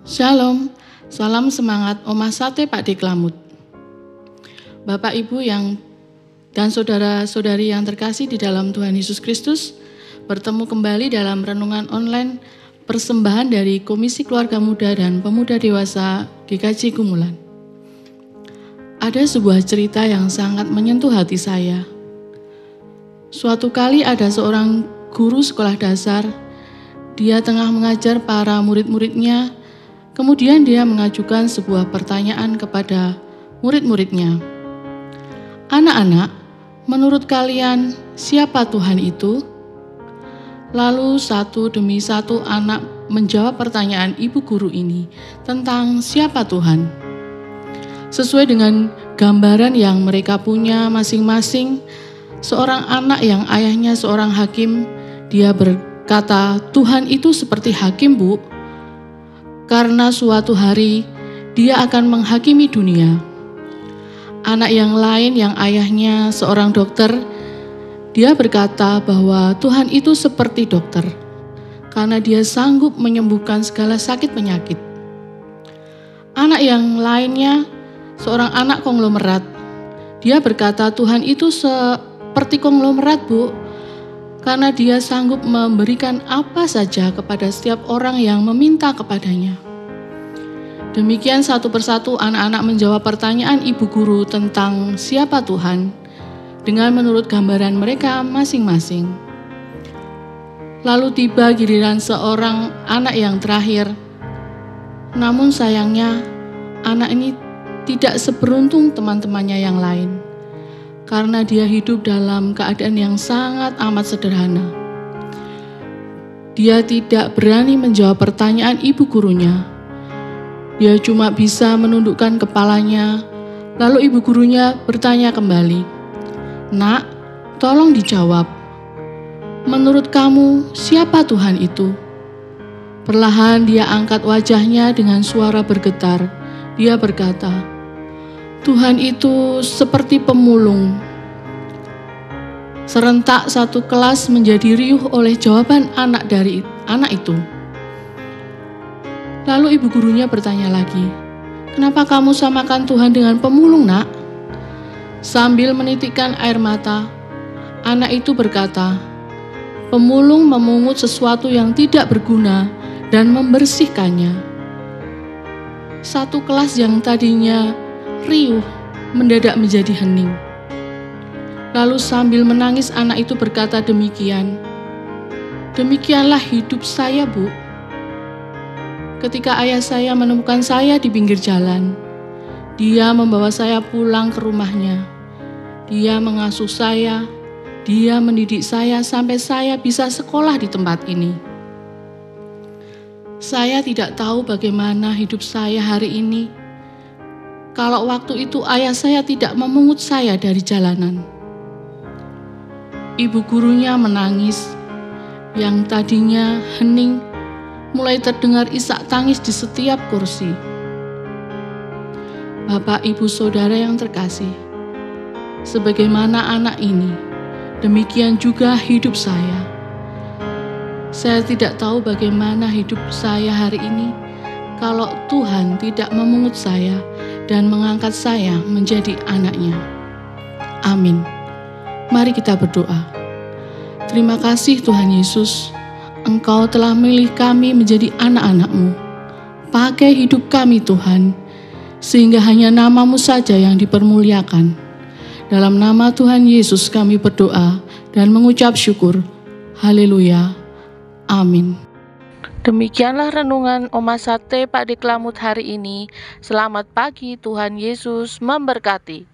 Shalom, salam semangat Omah Sate Pak Deklamut. Bapak Ibu dan saudara-saudari yang terkasih di dalam Tuhan Yesus Kristus, bertemu kembali dalam renungan online persembahan dari Komisi Keluarga Muda dan Pemuda Dewasa GKJ Gumulan. Ada sebuah cerita yang sangat menyentuh hati saya. Suatu kali ada seorang guru sekolah dasar, dia tengah mengajar para murid-muridnya. Kemudian dia mengajukan sebuah pertanyaan kepada murid-muridnya. Anak-anak, menurut kalian siapa Tuhan itu? Lalu satu demi satu anak menjawab pertanyaan ibu guru ini tentang siapa Tuhan. Sesuai dengan gambaran yang mereka punya masing-masing, seorang anak yang ayahnya seorang hakim, dia berkata, Tuhan itu seperti hakim, Bu. Karena suatu hari dia akan menghakimi dunia. Anak yang lain yang ayahnya seorang dokter, dia berkata bahwa Tuhan itu seperti dokter, karena dia sanggup menyembuhkan segala sakit penyakit. Anak yang lainnya seorang anak konglomerat, dia berkata Tuhan itu seperti konglomerat, Bu, karena dia sanggup memberikan apa saja kepada setiap orang yang meminta kepadanya. Demikian satu persatu anak-anak menjawab pertanyaan ibu guru tentang siapa Tuhan dengan menurut gambaran mereka masing-masing. Lalu tiba giliran seorang anak yang terakhir. Namun sayangnya anak ini tidak seberuntung teman-temannya yang lain, karena dia hidup dalam keadaan yang sangat amat sederhana. Dia tidak berani menjawab pertanyaan ibu gurunya. Dia cuma bisa menundukkan kepalanya, lalu ibu gurunya bertanya kembali, Nak, tolong dijawab. Menurut kamu, siapa Tuhan itu? Perlahan dia angkat wajahnya dengan suara bergetar. Dia berkata, Tuhan itu seperti pemulung. Serentak satu kelas menjadi riuh oleh jawaban anak itu. Lalu ibu gurunya bertanya lagi, kenapa kamu samakan Tuhan dengan pemulung, Nak? Sambil menitikkan air mata, anak itu berkata, pemulung memungut sesuatu yang tidak berguna dan membersihkannya. Satu kelas yang tadinya riuh mendadak menjadi hening. Lalu sambil menangis anak itu berkata demikianlah hidup saya, Bu. Ketika ayah saya menemukan saya di pinggir jalan, dia membawa saya pulang ke rumahnya. Dia mengasuh saya, dia mendidik saya sampai saya bisa sekolah di tempat ini. Saya tidak tahu bagaimana hidup saya hari ini kalau waktu itu ayah saya tidak memungut saya dari jalanan. Ibu gurunya menangis, yang tadinya hening mulai terdengar isak tangis di setiap kursi. Bapak, Ibu, Saudara yang terkasih, sebagaimana anak ini, demikian juga hidup saya. Saya tidak tahu bagaimana hidup saya hari ini kalau Tuhan tidak memungut saya dan mengangkat saya menjadi anaknya. Amin. Mari kita berdoa. Terima kasih Tuhan Yesus, Engkau telah memilih kami menjadi anak-anak-Mu. Pakai hidup kami Tuhan, sehingga hanya nama-Mu saja yang dipermuliakan. Dalam nama Tuhan Yesus kami berdoa dan mengucap syukur. Haleluya. Amin. Demikianlah renungan Omah Sate Pak Deklamut hari ini. Selamat pagi, Tuhan Yesus memberkati.